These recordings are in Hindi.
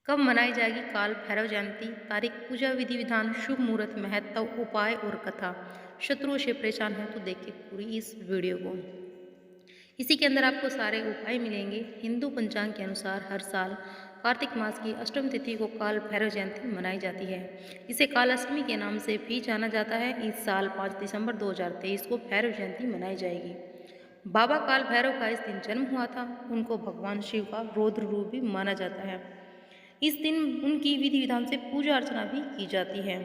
कब मनाई जाएगी काल भैरव जयंती? तारीख, पूजा विधि विधान, शुभ मुहूर्त, महत्व, उपाय और कथा। शत्रुओं से परेशान है तो देखिए पूरी इस वीडियो को। इसी के अंदर आपको सारे उपाय मिलेंगे। हिंदू पंचांग के अनुसार हर साल कार्तिक मास की अष्टम तिथि को काल भैरव जयंती मनाई जाती है। इसे काल अष्टमी के नाम से भी जाना जाता है। इस साल 5 दिसंबर 2023 को भैरव जयंती मनाई जाएगी। बाबा काल भैरव का इस दिन जन्म हुआ था। उनको भगवान शिव का रौद्र रूप भी माना जाता है। इस दिन उनकी विधि विधान से पूजा अर्चना भी की जाती है।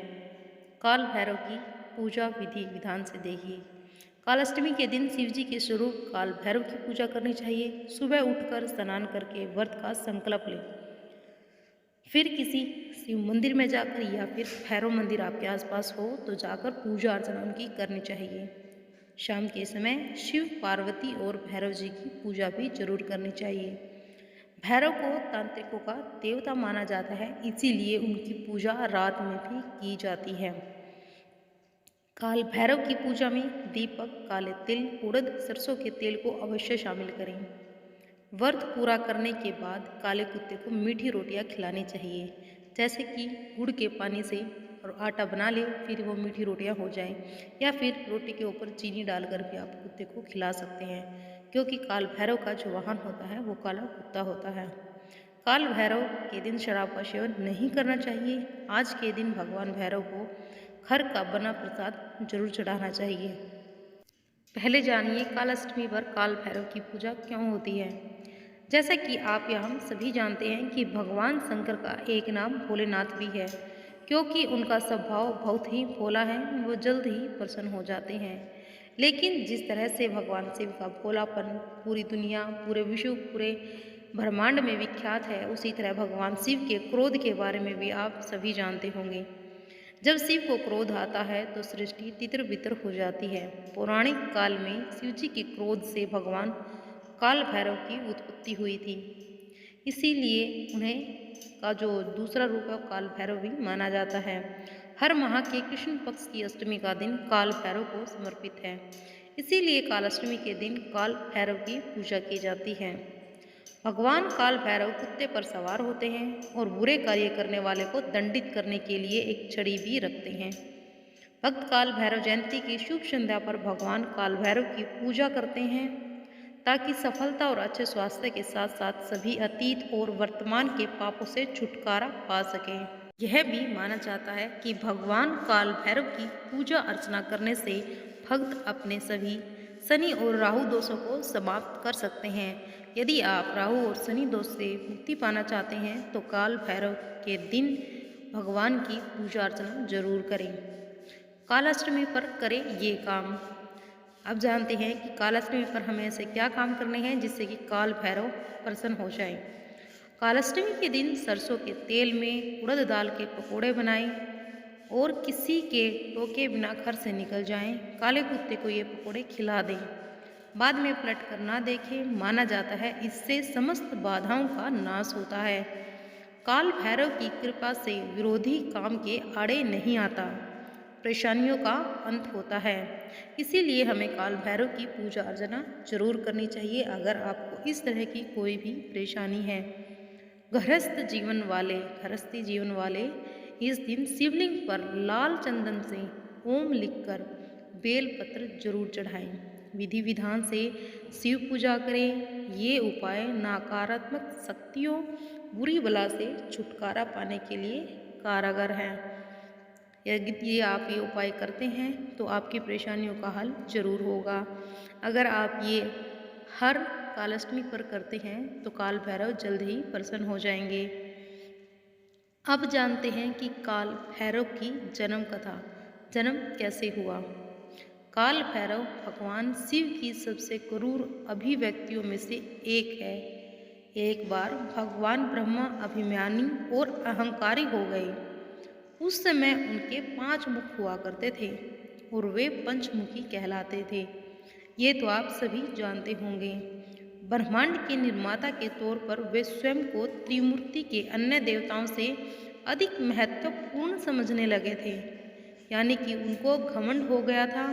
काल भैरव की पूजा विधि विधान से देखिए। कालाष्टमी के दिन शिव जी के स्वरूप काल भैरव की पूजा करनी चाहिए। सुबह उठकर स्नान करके व्रत का संकल्प लें। फिर किसी शिव मंदिर में जाकर या फिर भैरव मंदिर आपके आसपास हो तो जाकर पूजा अर्चना उनकी करनी चाहिए। शाम के समय शिव पार्वती और भैरव जी की पूजा भी जरूर करनी चाहिए। भैरव को तांत्रिकों का देवता माना जाता है, इसीलिए उनकी पूजा रात में भी की जाती है। काल भैरव की पूजा में दीपक, काले तिल, उड़द, सरसों के तेल को अवश्य शामिल करें। व्रत पूरा करने के बाद काले कुत्ते को मीठी रोटियां खिलानी चाहिए, जैसे कि गुड़ के पानी से और आटा बना ले फिर वो मीठी रोटियां हो जाएं, या फिर रोटी के ऊपर चीनी डालकर भी आप कुत्ते को खिला सकते हैं, क्योंकि काल भैरव का जो वाहन होता है वो काला कुत्ता होता है। काल भैरव के दिन शराब का सेवन नहीं करना चाहिए। आज के दिन भगवान भैरव को खर का बना प्रसाद जरूर चढ़ाना चाहिए। पहले जानिए कालाष्टमी पर काल भैरव की पूजा क्यों होती है। जैसा कि आप या हम सभी जानते हैं कि भगवान शंकर का एक नाम भोलेनाथ भी है, क्योंकि उनका स्वभाव बहुत ही भोला है, वो जल्द ही प्रसन्न हो जाते हैं। लेकिन जिस तरह से भगवान शिव का भोलापन पूरी दुनिया, पूरे विश्व, पूरे ब्रह्मांड में विख्यात है, उसी तरह भगवान शिव के क्रोध के बारे में भी आप सभी जानते होंगे। जब शिव को क्रोध आता है तो सृष्टि तितर बितर हो जाती है। पौराणिक काल में शिव जी के क्रोध से भगवान काल भैरव की उत्पत्ति हुई थी। इसीलिए उन्हें का जो दूसरा रूप है काल भैरव भी माना जाता है। हर माह के कृष्ण पक्ष की अष्टमी का दिन काल भैरव को समर्पित है। इसीलिए कालाष्टमी के दिन काल भैरव की पूजा की जाती है। भगवान काल भैरव कुत्ते पर सवार होते हैं और बुरे कार्य करने वाले को दंडित करने के लिए एक छड़ी भी रखते हैं। भक्त काल भैरव जयंती की शुभ संध्या पर भगवान काल भैरव की पूजा करते हैं, ताकि सफलता और अच्छे स्वास्थ्य के साथ साथ सभी अतीत और वर्तमान के पापों से छुटकारा पा सकें। यह भी माना जाता है कि भगवान काल भैरव की पूजा अर्चना करने से भक्त अपने सभी शनि और राहु दोषों को समाप्त कर सकते हैं। यदि आप राहु और शनि दोष से मुक्ति पाना चाहते हैं तो काल भैरव के दिन भगवान की पूजा अर्चना जरूर करें। कालाष्टमी पर करें ये काम। अब जानते हैं कि कालाष्टमी पर हमें ऐसे क्या काम करने हैं जिससे कि काल भैरव प्रसन्न हो जाए। कालाष्टमी के दिन सरसों के तेल में उड़द दाल के पकोड़े बनाएं और किसी के टोके बिना घर से निकल जाएं। काले कुत्ते को ये पकोड़े खिला दें। बाद में पलट कर ना देखें। माना जाता है इससे समस्त बाधाओं का नाश होता है। काल भैरव की कृपा से विरोधी काम के आड़े नहीं आता, परेशानियों का अंत होता है। इसीलिए हमें काल भैरव की पूजा अर्चना जरूर करनी चाहिए अगर आपको इस तरह की कोई भी परेशानी है। गृहस्थी जीवन वाले इस दिन शिवलिंग पर लाल चंदन से ओम लिखकर बेल पत्र जरूर चढ़ाएं। विधि विधान से शिव पूजा करें। ये उपाय नकारात्मक शक्तियों, बुरी बला से छुटकारा पाने के लिए कारगर है। यदि आप ये उपाय करते हैं तो आपकी परेशानियों का हल जरूर होगा। अगर आप ये हर कालाष्टमी पर करते हैं तो काल भैरव जल्द ही प्रसन्न हो जाएंगे। अब जानते हैं कि काल भैरव की जन्म कथा। जन्म कैसे हुआ। काल भैरव भगवान शिव की सबसे क्रूर अभिव्यक्तियों में से एक है। एक बार भगवान ब्रह्मा अभिमानी और अहंकारी हो गए। उस समय उनके 5 मुख हुआ करते थे और वे पंचमुखी कहलाते थे। ये तो आप सभी जानते होंगे। ब्रह्मांड के निर्माता के तौर पर वे स्वयं को त्रिमूर्ति के अन्य देवताओं से अधिक महत्वपूर्ण समझने लगे थे, यानी कि उनको घमंड हो गया था।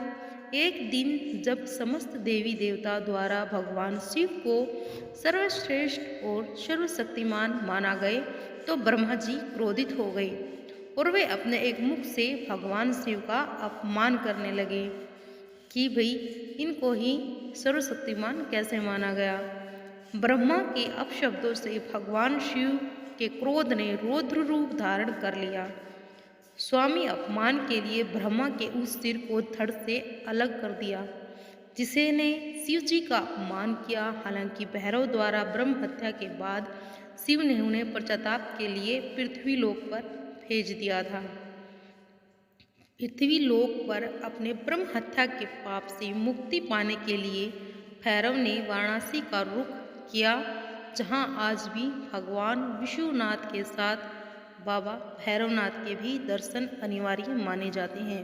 एक दिन जब समस्त देवी देवता द्वारा भगवान शिव को सर्वश्रेष्ठ और सर्वशक्तिमान माना गए तो ब्रह्मा जी क्रोधित हो गए और वे अपने एक मुख से भगवान शिव का अपमान करने लगे कि भाई इनको ही सर्वशक्तिमान कैसे माना गया। ब्रह्मा के अपशब्दों से भगवान शिव के क्रोध ने रौद्र रूप धारण कर लिया। स्वामी अपमान के लिए ब्रह्मा के उस सिर को धड़ से अलग कर दिया जिसे ने शिव जी का अपमान किया। हालांकि भैरव द्वारा ब्रह्म हत्या के बाद शिव ने उन्हें पश्चाताप के लिए पृथ्वी लोक पर भेज दिया था। पृथ्वी लोक पर अपने ब्रह्म हत्या के पाप से मुक्ति पाने के लिए भैरव ने वाराणसी का रुख किया, जहां आज भी भगवान विश्वनाथ के साथ बाबा भैरवनाथ के भी दर्शन अनिवार्य माने जाते हैं।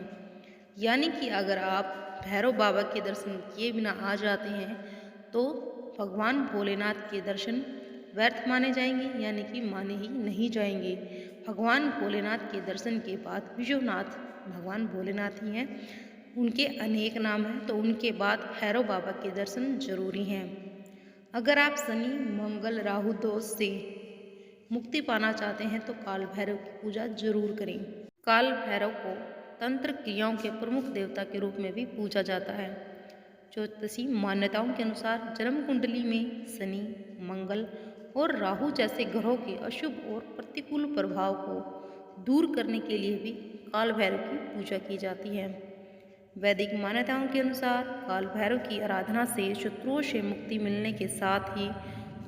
यानी कि अगर आप भैरव बाबा के दर्शन किए बिना आ जाते हैं तो भगवान भोलेनाथ के दर्शन व्यर्थ माने जाएंगे, यानी कि माने ही नहीं जाएंगे। भगवान भोलेनाथ के दर्शन के बाद विश्वनाथ भगवान भोलेनाथ ही हैं, उनके अनेक नाम हैं, तो उनके बाद भैरव बाबा के दर्शन जरूरी हैं। अगर आप शनि मंगल राहु दोष से मुक्ति पाना चाहते हैं तो काल भैरव की पूजा जरूर करें। काल भैरव को तंत्र क्रियाओं के प्रमुख देवता के रूप में भी पूजा जाता है। ज्योतिषी मान्यताओं के अनुसार जन्म कुंडली में शनि मंगल और राहु जैसे ग्रहों के अशुभ और प्रतिकूल प्रभाव को दूर करने के लिए भी काल भैरव की पूजा की जाती है। वैदिक मान्यताओं के अनुसार काल भैरव की आराधना से शत्रुओं से मुक्ति मिलने के साथ ही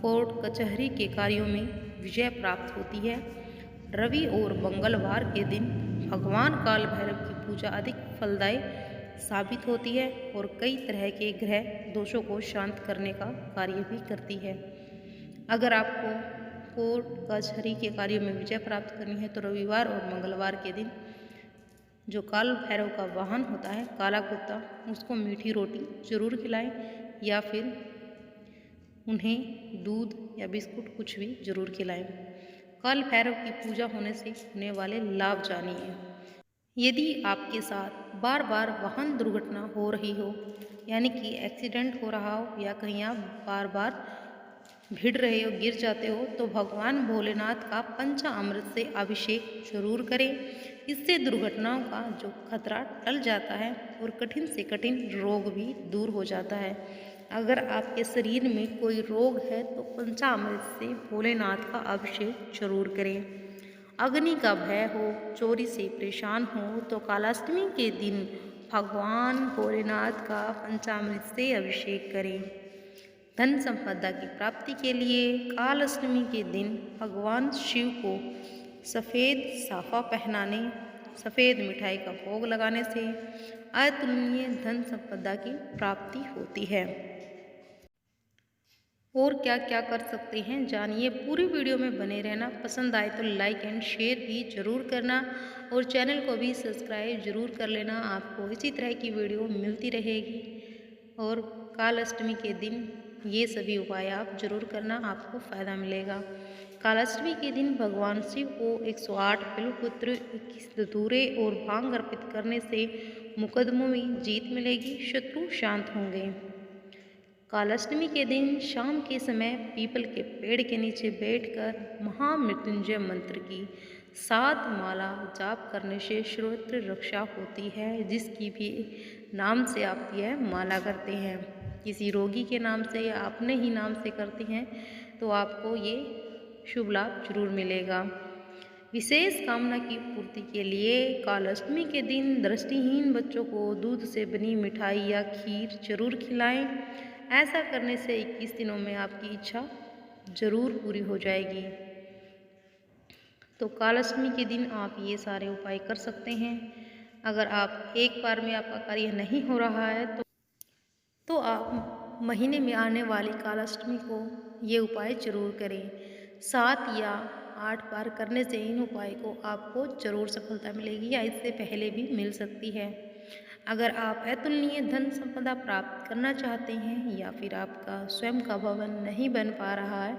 कोर्ट कचहरी के कार्यों में विजय प्राप्त होती है। रवि और मंगलवार के दिन भगवान काल भैरव की पूजा अधिक फलदायी साबित होती है और कई तरह के ग्रह दोषों को शांत करने का कार्य भी करती है। अगर आपको कोर्ट कचहरी के कार्यों में विजय प्राप्त करनी है तो रविवार और मंगलवार के दिन जो काल भैरव का वाहन होता है काला कुत्ता, उसको मीठी रोटी जरूर खिलाएं या फिर उन्हें दूध या बिस्कुट कुछ भी जरूर खिलाएं। काल भैरव की पूजा होने से होने वाले लाभ जानिए। यदि आपके साथ बार बार वाहन दुर्घटना हो रही हो, यानी कि एक्सीडेंट हो रहा हो या कहीं आप बार बार भिड़ रहे हो, गिर जाते हो, तो भगवान भोलेनाथ का पंचामृत से अभिषेक जरूर करें। इससे दुर्घटनाओं का जो खतरा टल जाता है और कठिन से कठिन रोग भी दूर हो जाता है। अगर आपके शरीर में कोई रोग है तो पंचामृत से भोलेनाथ का अभिषेक जरूर करें। अग्नि का भय हो, चोरी से परेशान हो तो कालाष्टमी के दिन भगवान भोलेनाथ का पंचामृत से अभिषेक करें। धन संपदा की प्राप्ति के लिए कालाष्टमी के दिन भगवान शिव को सफ़ेद साफा पहनाने, सफ़ेद मिठाई का भोग लगाने से अतुलनीय धन संपदा की प्राप्ति होती है। और क्या क्या कर सकते हैं जानिए, पूरी वीडियो में बने रहना। पसंद आए तो लाइक एंड शेयर भी ज़रूर करना और चैनल को भी सब्सक्राइब ज़रूर कर लेना। आपको इसी तरह की वीडियो मिलती रहेगी और काल अष्टमी के दिन ये सभी उपाय आप जरूर करना, आपको फ़ायदा मिलेगा। कालाष्टमी के दिन भगवान शिव को 108 बिल्वपत्र, 21 धतूरे और भांग अर्पित करने से मुकदमों में जीत मिलेगी, शत्रु शांत होंगे। कालाष्टमी के दिन शाम के समय पीपल के पेड़ के नीचे बैठकर महामृत्युंजय मंत्र की 7 माला जाप करने से श्रोत्र रक्षा होती है, जिसकी भी नाम से आप यह माला करते हैं, किसी रोगी के नाम से या अपने ही नाम से करते हैं तो आपको ये शुभ लाभ जरूर मिलेगा। विशेष कामना की पूर्ति के लिए कालाष्टमी के दिन दृष्टिहीन बच्चों को दूध से बनी मिठाई या खीर जरूर खिलाएं। ऐसा करने से 21 दिनों में आपकी इच्छा जरूर पूरी हो जाएगी। तो कालाष्टमी के दिन आप ये सारे उपाय कर सकते हैं। अगर आप एक बार में आपका कार्य नहीं हो रहा है तो आप महीने में आने वाली कालाष्टमी को ये उपाय जरूर करें। 7 या 8 बार करने से इन उपाय को आपको जरूर सफलता मिलेगी या इससे पहले भी मिल सकती है। अगर आप अतुलनीय धन संपदा प्राप्त करना चाहते हैं या फिर आपका स्वयं का भवन नहीं बन पा रहा है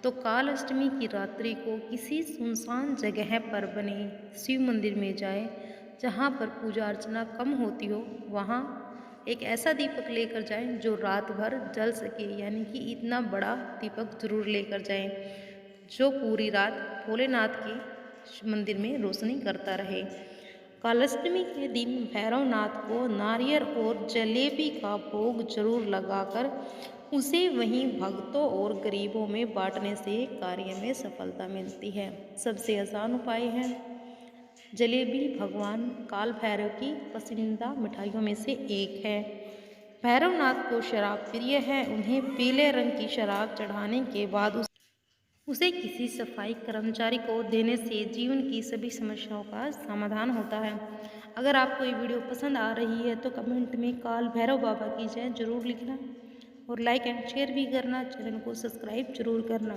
तो काल अष्टमी की रात्रि को किसी सुनसान जगह पर बने शिव मंदिर में जाए जहाँ पर पूजा अर्चना कम होती हो। वहाँ एक ऐसा दीपक लेकर जाएं जो रात भर जल सके, यानी कि इतना बड़ा दीपक जरूर लेकर जाएं। जो पूरी रात भोलेनाथ के मंदिर में रोशनी करता रहे। कालाष्टमी के दिन भैरवनाथ को नारियल और जलेबी का भोग जरूर लगाकर उसे वहीं भक्तों और गरीबों में बांटने से कार्य में सफलता मिलती है। सबसे आसान उपाय है, जलेबी भगवान काल भैरव की पसंदीदा मिठाइयों में से एक है। भैरवनाथ को शराब प्रिय है। उन्हें पीले रंग की शराब चढ़ाने के बाद उसे किसी सफाई कर्मचारी को देने से जीवन की सभी समस्याओं का समाधान होता है। अगर आपको ये वीडियो पसंद आ रही है तो कमेंट में काल भैरव बाबा की जय जरूर लिखना और लाइक एंड शेयर भी करना, चैनल को सब्सक्राइब जरूर करना।